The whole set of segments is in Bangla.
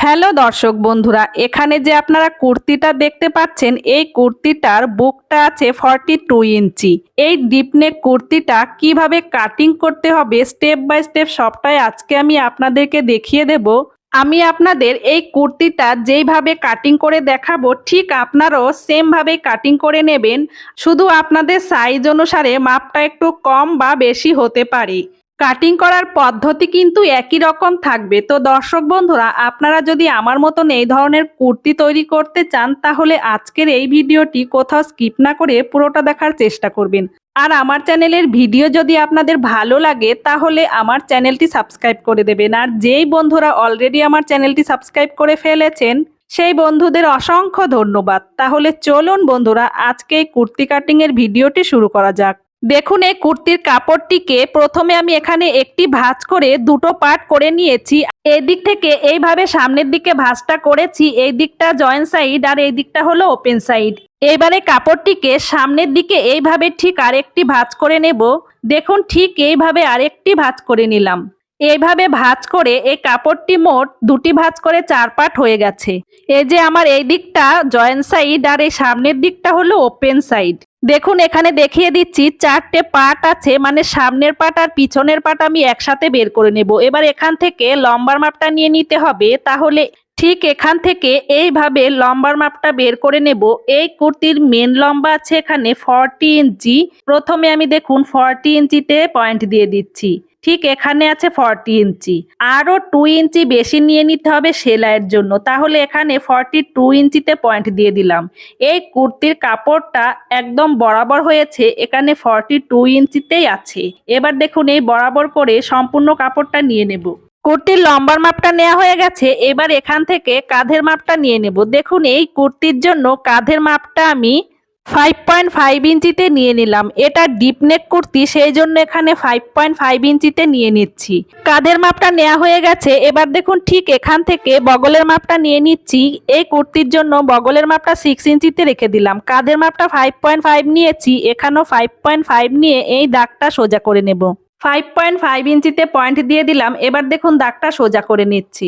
হ্যালো দর্শক বন্ধুরা, এখানে যে আপনারা কুর্তিটা দেখতে পাচ্ছেন, এই কুর্তিটার বুকটা আছে 42 ইঞ্চি। এই ডিপনেক কুর্তিটা কিভাবে কাটিং করতে হবে স্টেপ বাই স্টেপ সবটাই আজকে আমি আপনাদেরকে দেখিয়ে দেব। আমি আপনাদের এই কুর্তিটা যেইভাবে কাটিং করে দেখাবো ঠিক আপনারাও সেম ভাবে কাটিং করে নেবেন। শুধু আপনাদের সাইজ অনুসারে মাপটা একটু কম বা বেশি হতে পারে। কাটিং করার পদ্ধতি কিন্তু একই রকম থাকবে। তো দর্শক বন্ধুরা, আপনারা যদি আমার মতন এই ধরনের কুর্তি তৈরি করতে চান তাহলে আজকের এই ভিডিওটি কোথাও স্কিপ না করে পুরোটা দেখার চেষ্টা করবেন। আর আমার চ্যানেলের ভিডিও যদি আপনাদের ভালো লাগে তাহলে আমার চ্যানেলটি সাবস্ক্রাইব করে দেবেন। আর যেই বন্ধুরা অলরেডি আমার চ্যানেলটি সাবস্ক্রাইব করে ফেলেছেন সেই বন্ধুদের অসংখ্য ধন্যবাদ। তাহলে চলুন বন্ধুরা, আজকে এই কুর্তি কাটিং এর ভিডিওটি শুরু করা যাক। দেখুন, এই কুর্তির কাপড়টিকে প্রথমে আমি এখানে একটি ভাঁজ করে দুটো পার্ট করে নিয়েছি। এই দিক থেকে এইভাবে সামনের দিকে ভাঁজটা করেছি, এই দিকটা জয়েন্ট সাইড আর এই দিকটা হলো ওপেন সাইড। এবারে কাপড়টিকে সামনের দিকে এইভাবে ঠিক আরেকটি ভাঁজ করে নেব। দেখুন, ঠিক এইভাবে আরেকটি ভাঁজ করে নিলাম। এইভাবে ভাঁজ করে এই কাপড়টি মোট দুটি ভাঁজ করে 4 পার্ট হয়ে গেছে। এই যে আমার এই দিকটা জয়েন্ট সাইড আর এই সামনের দিকটা হলো ওপেন সাইড। দেখুন, এখানে দেখিয়ে দিচ্ছি 4টে পার্ট আছে, মানে সামনের পার্ট আর পিছনের পার্ট আমি একসাথে বের করে নেব। এবার এখান থেকে লম্বার মাপটা নিয়ে নিতে হবে। তাহলে ঠিক এখান থেকে এইভাবে লম্বার মাপটা বের করে নেব। এই কুর্তির মেন লম্বা আছে এখানে 40 ইঞ্চি। প্রথমে আমি দেখুন 40 ইঞ্চিতে পয়েন্ট দিয়ে দিচ্ছি। ঠিক এখানে আছে 40 ইঞ্চি, আরও 2 ইঞ্চি বেশি নিয়ে নিতে হবে সেলাইয়ের জন্য। তাহলে এখানে 42 ইঞ্চিতে পয়েন্ট দিয়ে দিলাম। এই কুর্তির কাপড়টা একদম বরাবর হয়েছে, এখানে 42 ইঞ্চিতেই আছে। এবার দেখুন, এই বরাবর করে সম্পূর্ণ কাপড়টা নিয়ে নেব। কুর্তির লম্বার মাপটা নেওয়া হয়ে গেছে। এবার এখান থেকে কাঁধের মাপটা নিয়ে নেব। দেখুন, এই কুর্তির জন্য কাঁধের মাপটা আমি 5.5 ইঞ্চিতে নিয়ে নিলাম। এটা ডিপ নেক কুর্তি, সেই জন্য এখানে 5.5 ইঞ্চিতে নিয়ে নিচ্ছি। কাঁধের মাপটা নেওয়া হয়ে গেছে। এবার দেখুন, ঠিক এখান থেকে বগলের মাপটা নিয়ে নিচ্ছি। এই কুর্তির জন্য বগলের মাপটা 6 ইঞ্চিতে রেখে দিলাম। কাঁধের মাপটা 5.5 নিয়েছি, এখানেও 5.5 নিয়ে এই দাগটা সোজা করে নেব। 5.5 ইঞ্চিতে পয়েন্ট দিয়ে দিলাম। এবার দেখুন, দাগটা সোজা করে নিচ্ছি।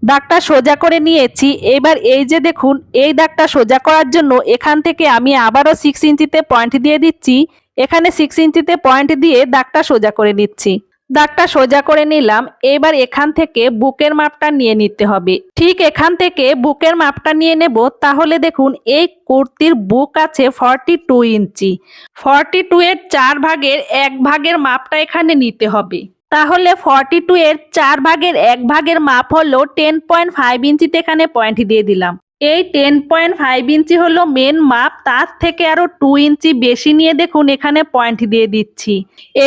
দাগটা সোজা করে নিয়েছি। এবার এই যে দেখুন, এই দাগটা সোজা করার জন্য এখান থেকে আমি আবারও 6 ইঞ্চিতে পয়েন্ট দিয়ে দিচ্ছি। এখানে 6 ইঞ্চিতে পয়েন্ট দিয়ে দাগটা সোজা করে নিচ্ছি। দাগটা সোজা করে নিলাম। এবার এখান থেকে বুকের মাপটা নিয়ে নিতে হবে। ঠিক এখান থেকে বুকের মাপটা নিয়ে নেব। তাহলে দেখুন, এই কুর্তির বুক আছে 42 ইঞ্চি। 42 এর 4 ভাগের 1 ভাগের মাপটা এখানে নিতে হবে। তাহলে 42 এর 4 ভাগের 1 ভাগের মাপ হলো 10.5 ইঞ্চিতে এখানে পয়েন্ট দিয়ে দিলাম। এই 10.5 ইঞ্চি হলো মেন মাপ, তার থেকে আরো 2 ইঞ্চি বেশি নিয়ে দেখুন এখানে পয়েন্ট দিয়ে দিচ্ছি।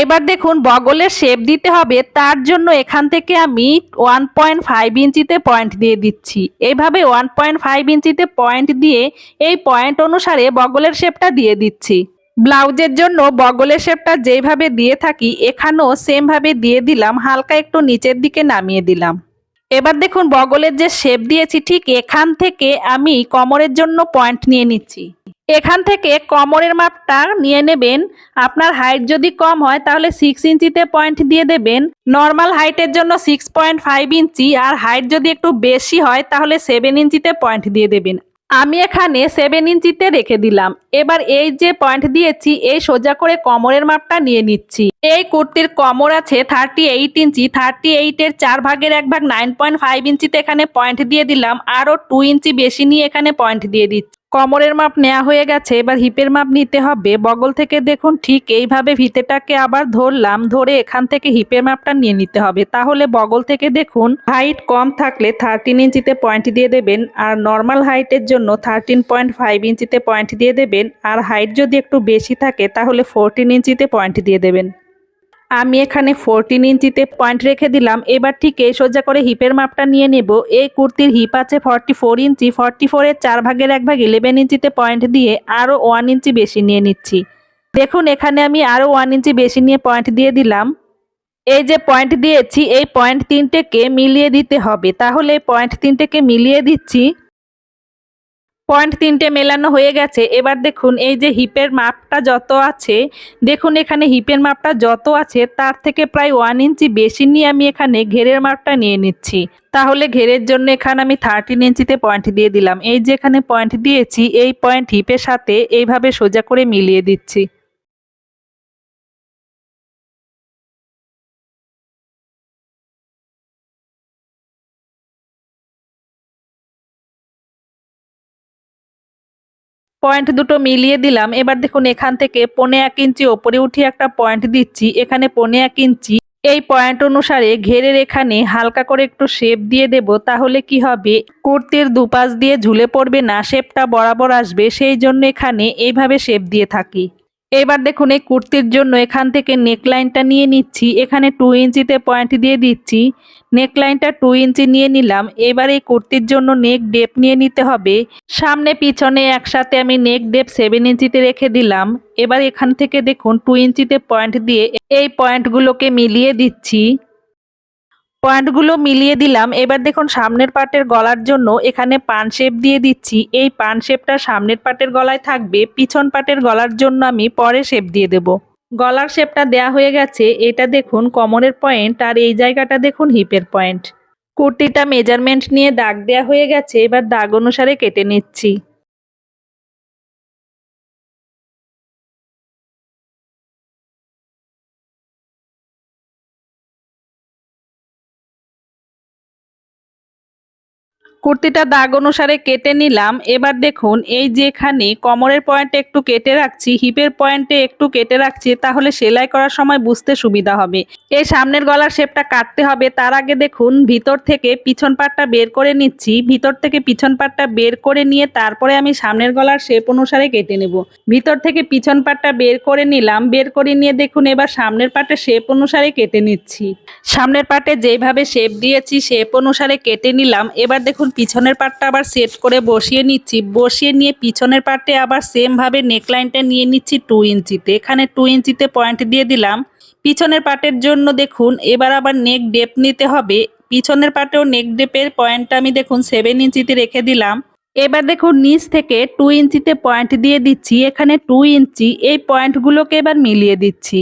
এবার দেখুন, বগলের শেপ দিতে হবে, তার জন্য এখান থেকে আমি 1.5 ইঞ্চিতে পয়েন্ট দিয়ে দিচ্ছি। এইভাবে 1.5 ইঞ্চিতে পয়েন্ট দিয়ে এই পয়েন্ট অনুসারে বগলের শেপটা দিয়ে দিচ্ছি। ব্লাউজের জন্য বগলের শেপটা যেইভাবে দিয়ে থাকি এখানেও সেম ভাবে দিয়ে দিলাম, হালকা একটু নিচের দিকে নামিয়ে দিলাম। এবার দেখুন, বগলের যে শেপ দিয়েছি ঠিক এখান থেকে আমি কোমরের জন্য পয়েন্ট নিয়ে নিচ্ছি। এখান থেকে কোমরের মাপটা নিয়ে নেবেন। আপনার হাইট যদি কম হয় তাহলে 6 ইঞ্চিতে পয়েন্ট দিয়ে দেবেন। নর্মাল হাইটের জন্য 6.5 ইঞ্চি, আর হাইট যদি একটু বেশি হয় তাহলে 7 ইঞ্চিতে পয়েন্ট দিয়ে দেবেন। আমি এখানে 7 ইঞ্চিতে রেখে দিলাম। এবার এই যে পয়েন্ট দিয়েছি এই সোজা করে কোমরের মাপটা নিয়ে নিচ্ছি। এই কুর্তির কোমর আছে 38 ইঞ্চি। 38 এর 4 ভাগের 1 ভাগ 9.5 ইঞ্চিতে এখানে পয়েন্ট দিয়ে দিলাম। আরও 2 ইঞ্চি বেশি নিয়ে এখানে পয়েন্ট দিয়ে দিচ্ছি। কোমরের মাপ নেওয়া হয়ে গেছে। এবার হিপের মাপ নিতে হবে। বগল থেকে দেখুন ঠিক এইভাবে ফিতেটাকে আবার ধরলাম, ধরে এখান থেকে হিপের মাপটা নিয়ে নিতে হবে। তাহলে বগল থেকে দেখুন, হাইট কম থাকলে 13 ইঞ্চিতে পয়েন্ট দিয়ে দেবেন, আর নর্মাল হাইটের জন্য 13.5 ইঞ্চিতে পয়েন্ট দিয়ে দেবেন। আর হাইট যদি একটু বেশি থাকে তাহলে 14 ইঞ্চিতে পয়েন্ট দিয়ে দেবেন। আমি এখানে 14 ইঞ্চিতে পয়েন্ট রেখে দিলাম। এবার ঠিক এই সোজা করে হিপের মাপটা নিয়ে নেব। এই কুর্তির হিপ আছে 44 ইঞ্চি। 44 এর 4 ভাগের 1 ভাগ 11 ইঞ্চিতে পয়েন্ট দিয়ে আরও 1 ইঞ্চি বেশি নিয়ে নিচ্ছি। দেখুন, এখানে আমি আরও 1 ইঞ্চি বেশি নিয়ে পয়েন্ট দিয়ে দিলাম। এই যে পয়েন্ট দিয়েছি এই পয়েন্ট তিনটেকে মিলিয়ে দিতে হবে। তাহলে পয়েন্ট তিনটেকে মিলিয়ে দিচ্ছি। পয়েন্ট 3টে মেলানো হয়ে গেছে। এবার দেখুন এই যে হিপের মাপটা যত আছে, দেখুন এখানে হিপের মাপটা যত আছে তার থেকে প্রায় 1 ইঞ্চি বেশি নিয়ে আমি এখানে ঘেরের মাপটা নিয়ে নিচ্ছি। তাহলে ঘেরের জন্য এখানে আমি 13 ইঞ্চিতে পয়েন্ট দিয়ে দিলাম। এই যে এখানে পয়েন্ট দিয়েছি, এই পয়েন্ট হিপের সাথে এইভাবে সোজা করে মিলিয়ে দিচ্ছি। পয়েন্ট দুটো মিলিয়ে দিলাম। এবার দেখুন এখান থেকে 1.25 ইঞ্চি ওপরে উঠিয়ে একটা পয়েন্ট দিচ্ছি। এখানে 1.25 ইঞ্চি এই পয়েন্ট অনুসারে ঘেরের এখানে হালকা করে একটু শেপ দিয়ে দেব। তাহলে কি হবে, কুর্তির দুপাশ দিয়ে ঝুলে পড়বে না, শেপটা বরাবর আসবে। সেই জন্য এখানে এইভাবে শেপ দিয়ে থাকি। এবার দেখুন এই কুর্তির জন্য এখান থেকে নেকলাইনটা নিয়ে নিচ্ছি। এখানে 2 ইঞ্চিতে পয়েন্ট দিয়ে দিচ্ছি। নেকলাইনটা 2 ইঞ্চি নিয়ে নিলাম। এবার এই কুর্তির জন্য নেক ডেপ নিয়ে নিতে হবে। সামনে পিছনে একসাথে আমি নেক ডেপ 7 ইঞ্চিতে রেখে দিলাম। এবার এখান থেকে দেখুন 2 ইঞ্চিতে পয়েন্ট দিয়ে এই পয়েন্টগুলোকে মিলিয়ে দিচ্ছি। পয়েন্টগুলো মিলিয়ে দিলাম। এবার দেখুন সামনের পাটের গলার জন্য এখানে পান শেপ দিয়ে দিচ্ছি। এই পান শেপটা সামনের পাটের গলায় থাকবে, পিছন পাটের গলার জন্য আমি পরে শেপ দিয়ে দেব। গলার শেপটা দেয়া হয়ে গেছে। এটা দেখুন কোমরের পয়েন্ট, আর এই জায়গাটা দেখুন হিপের পয়েন্ট। কুর্তিটা মেজারমেন্ট নিয়ে দাগ দেয়া হয়ে গেছে। এবার দাগ অনুসারে কেটে নিচ্ছি। কুর্তিটা দাগ অনুসারে কেটে নিলাম। এবার দেখুন এই যে এখানে কোমরের পয়েন্টে একটু কেটে রাখছি, হিপের পয়েন্টে একটু কেটে রাখছি, তাহলে সেলাই করার সময় বুঝতে সুবিধা হবে। এই সামনের গলার শেপটা কাটতে হবে। তার আগে দেখুন ভিতর থেকে পিছন পাটটা বের করে নিচ্ছি। ভিতর থেকে পিছন পাটটা বের করে নিয়ে তারপরে আমি সামনের গলার শেপ অনুসারে কেটে নেব। ভিতর থেকে পিছন পাটটা বের করে নিলাম। বের করে নিয়ে দেখুন এবার সামনের পাটের শেপ অনুসারে কেটে নিচ্ছি। সামনের পাটে যেভাবে শেপ দিয়েছি শেপ অনুসারে কেটে নিলাম। এবার দেখুন পিছনের পাটটা আবার সেট করে বসিয়ে নিচ্ছি। বসিয়ে নিয়ে পিছনের পাটে আবার সেম ভাবে নেকলাইনটা নিয়ে নিচ্ছি 2 ইঞ্চিতে। এখানে 2 ইঞ্চিতে পয়েন্ট দিয়ে দিলাম। পিছনের পাটের জন্য দেখুন এবার আবার নেক ডেপ নিতে হবে। পিছনের পাটেও নেক ডেপের পয়েন্টটা আমি দেখুন 7 ইঞ্চিতে রেখে দিলাম। এবার দেখুন নিচ থেকে 2 ইঞ্চিতে পয়েন্ট দিয়ে দিচ্ছি। এখানে 2 ইঞ্চি, এই পয়েন্টগুলোকে এবার মিলিয়ে দিচ্ছি।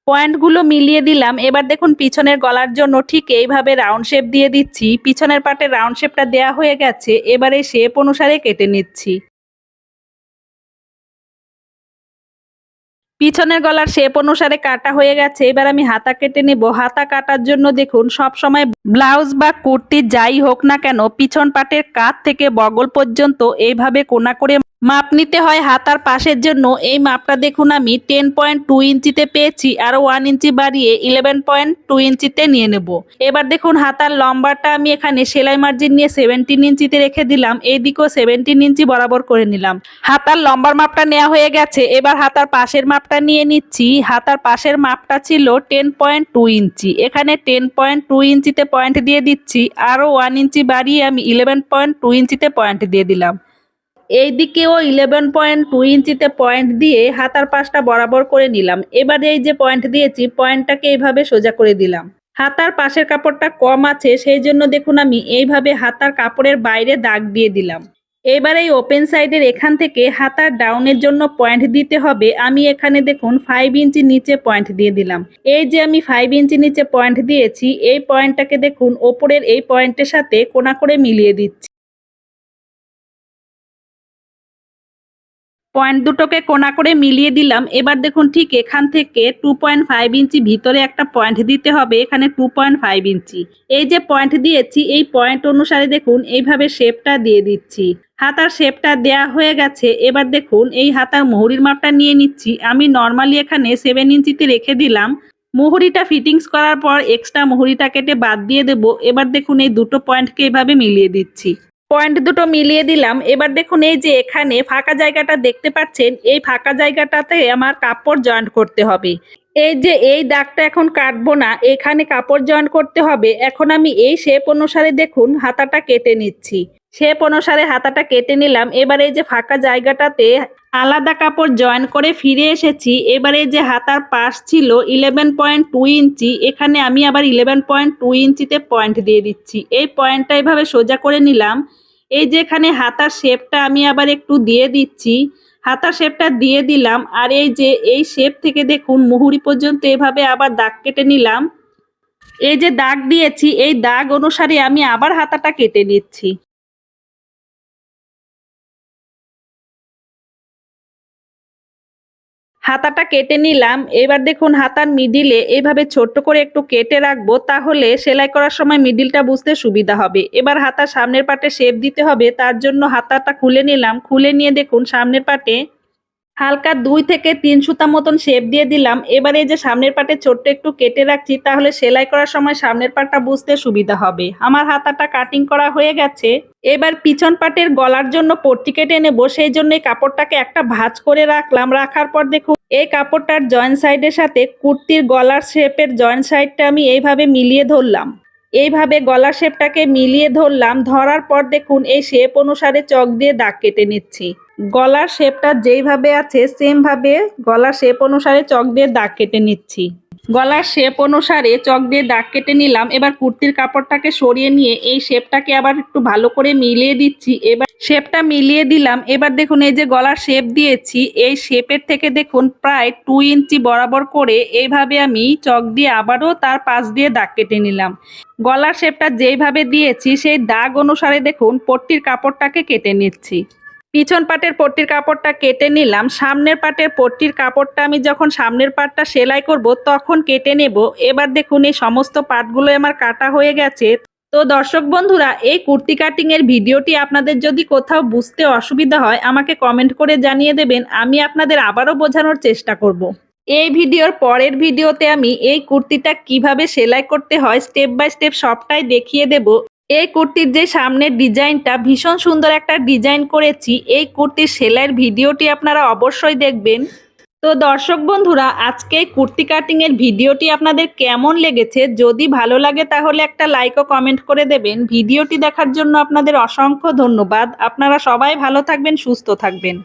পয়েন্টগুলো মিলিয়ে দিলাম। এবার দেখুন পিছনের গলার জন্য ঠিক এইভাবে রাউন্ড শেপ দিয়ে দিচ্ছি। পিছনের পাটে রাউন্ড শেপটা দেয়া হয়ে গেছে। এবার এই শেপ অনুসারে কেটে নিচ্ছি। পিছনের গলার শেপ অনুসারে কাটা হয়ে গেছে। এবার আমি হাতা কেটে নেব। হাতা কাটার জন্য দেখুন সব সময় ব্লাউজ বা কুর্তি যাই হোক না কেন পিছন পাটের কাঁধ থেকে বগল পর্যন্ত এইভাবে কোনা করে মাপ নিতে হয়। হাতার পাশের জন্য এই মাপটা দেখুন আমি 10.2 ইঞ্চিতে পেয়েছি, আরো 1 ইঞ্চি বাড়িয়ে 11.2 ইঞ্চিতে নিয়ে নেব। এবার দেখুন হাতার লম্বাটা আমি এখানে সেলাই মার্জিন নিয়ে 17 ইঞ্চিতে রেখে দিলাম। এই দিকেও 17 ইঞ্চি বরাবর করে নিলাম। হাতার লম্বার মাপটা নেওয়া হয়ে গেছে। এবার হাতার পাশের মাপটা নিয়ে নিচ্ছি। হাতার পাশের মাপটা ছিল 10.2 ইঞ্চি। এখানে 10.2 ইঞ্চিতে পয়েন্ট দিয়ে দিচ্ছি। আরও 1 ইঞ্চি বাড়িয়ে আমি 11.2 ইঞ্চিতে পয়েন্ট দিয়ে দিলাম। এই দিকেও 11.2 ইঞ্চিতে পয়েন্ট দিয়ে হাতার পাশটা বরাবর করে নিলাম। এবার এই যে পয়েন্ট দিয়েছি পয়েন্টটাকে এইভাবে সোজা করে দিলাম। হাতার পাশের কাপড়টা কম আছে, সেই জন্য দেখুন আমি এইভাবে হাতার কাপড়ের বাইরে দাগ দিয়ে দিলাম। এবার এই ওপেন সাইডের এখান থেকে হাতার ডাউনের জন্য পয়েন্ট দিতে হবে। আমি এখানে দেখুন 5 ইঞ্চি নিচে পয়েন্ট দিয়ে দিলাম। এই যে আমি 5 ইঞ্চি নিচে পয়েন্ট দিয়েছি, এই পয়েন্টটাকে দেখুন ওপরের এই পয়েন্টের সাথে কোনা করে মিলিয়ে দিচ্ছি। পয়েন্ট দুটোকে কোনা করে মিলিয়ে দিলাম। এবার দেখুন ঠিক এখান থেকে 2.5 ইঞ্চি ভিতরে একটা পয়েন্ট দিতে হবে। এখানে 2.5 ইঞ্চি এই যে পয়েন্ট দিয়েছি এই পয়েন্ট অনুসারে দেখুন এইভাবে শেপটা দিয়ে দিচ্ছি। হাতার শেপটা দেয়া হয়ে গেছে। এবার দেখুন এই হাতার মুহুরির মাপটা নিয়ে নিচ্ছি। আমি নর্মালি এখানে 7 ইঞ্চিতে রেখে দিলাম। মুহুরিটা ফিটিংস করার পর এক্সট্রা মুহুরিটা কেটে বাদ দিয়ে দেব। এবার দেখুন এই দুটো পয়েন্টকে এইভাবে মিলিয়ে দিচ্ছি। পয়েন্ট দুটো মিলিয়ে দিলাম। এবার দেখুন এই যে এখানে ফাঁকা জায়গাটা দেখতে পাচ্ছেন, এই ফাঁকা জায়গাটাতে আমার কাপড় জয়েন্ট করতে হবে। এই যে এই দাগটা এখন কাটবো না, এখানে কাপড় জয়েন্ট করতে হবে। এখন আমি এই শেপ অনুসারে দেখুন হাতাটা কেটে নিচ্ছি। শেপ অনুসারে হাতাটা কেটে নিলাম। এবার এই যে ফাঁকা জায়গাটাতে আলাদা কাপড় জয়েন করে ফিরে এসেছি। এবারে যে হাতার পাশ ছিল 11.2 ইঞ্চি, এখানে আমি আবার 11.2 ইঞ্চিতে পয়েন্ট দিয়ে দিচ্ছি। এই পয়েন্টটা এভাবে সোজা করে নিলাম। এই যে এখানে হাতার শেপটা আমি আবার একটু দিয়ে দিচ্ছি। হাতার শেপটা দিয়ে দিলাম, আর এই যে এই শেপ থেকে দেখুন মুহুরি পর্যন্ত এভাবে আবার দাগ কেটে নিলাম। এই যে দাগ দিয়েছি, এই দাগ অনুসারে আমি আবার হাতাটা কেটে নিচ্ছি। হাতাটা কেটে নিলাম। এবার দেখুন হাতার মিডিলে এইভাবে ছোট্ট করে একটু কেটে রাখবো, তাহলে সেলাই করার সময় মিডিলটা বুঝতে সুবিধা হবে। এবার হাতার সামনের পাটে শেপ দিতে হবে, তার জন্য হাতাটা খুলে নিলাম। খুলে নিয়ে দেখুন সামনের পাটে হালকা 2 থেকে 3 সুতা মতন শেপ দিয়ে দিলাম। এবারে এই যে সামনের পাটে ছোট্ট একটু কেটে রাখছি, তাহলে সেলাই করার সময় সামনের পাটটা বুঝতে সুবিধা হবে। আমার হাতাটা কাটিং করা হয়ে গেছে। এবার পিছন পাটের গলার জন্য পট্টি কেটে নেব, সেই জন্য এই কাপড়টাকে একটা ভাঁজ করে রাখলাম। রাখার পর দেখুন এই কাপড়টার জয়েন্ট সাইডের সাথে কুর্তির গলার শেপের জয়েন্ট সাইডটা আমি এইভাবে মিলিয়ে ধরলাম। এইভাবে গলার শেপটাকে মিলিয়ে ধরলাম। ধরার পর দেখুন এই শেপ অনুসারে চক দিয়ে দাগ কেটে নিচ্ছি। গলার শেপটা যেইভাবে আছে সেম ভাবে গলার শেপ অনুসারে চক দিয়ে দাগ কেটে নিচ্ছি। গলার শেপ অনুসারে চক দিয়ে দাগ কেটে নিলাম। এবার কুর্তির কাপড়টাকে সরিয়ে নিয়ে এই শেপটাকে আবার একটু ভালো করে মিলিয়ে দিচ্ছি। এবার শেপটা মিলিয়ে দিলাম। এবার দেখুন এই যে গলার শেপ দিয়েছি, এই শেপের থেকে দেখুন প্রায় 2 ইঞ্চি বরাবর করে এইভাবে আমি চক দিয়ে আবারও তার পাশ দিয়ে দাগ কেটে নিলাম। গলার শেপটা যেইভাবে দিয়েছি সেই দাগ অনুসারে দেখুন পট্টির কাপড়টাকে কেটে নিচ্ছি। পিছন পাটের পট্টির কাপড়টা কেটে নিলাম। সামনের পাটের পট্টির কাপড়টা আমি যখন সামনের পাটটা সেলাই করব তখন কেটে নেব। এবার দেখুন এই সমস্ত পাটগুলো আমার কাটা হয়ে গেছে। তো দর্শক বন্ধুরা, এই কুর্তি কাটিং এর ভিডিওটি আপনাদের যদি কোথাও বুঝতে অসুবিধা হয় আমাকে কমেন্ট করে জানিয়ে দেবেন, আমি আপনাদের আবারও বোঝানোর চেষ্টা করব। এই ভিডিওর পরের ভিডিওতে আমি এই কুর্তিটা কিভাবে সেলাই করতে হয় স্টেপ বাই স্টেপ সবটাই দেখিয়ে দেব। এই কুর্তির যে সামনের ডিজাইনটা ভীষণ সুন্দর একটা ডিজাইন করেছি, এই কুর্তির সেলাইয়ের ভিডিওটি আপনারা অবশ্যই দেখবেন। তো দর্শক বন্ধুরা, আজকে কুর্তি কাটিং এর ভিডিওটি আপনাদের কেমন লেগেছে, যদি ভালো লাগে তাহলে একটা লাইক ও কমেন্ট করে দেবেন। ভিডিওটি দেখার জন্য আপনাদের অসংখ্য ধন্যবাদ। আপনারা সবাই ভালো থাকবেন, সুস্থ থাকবেন।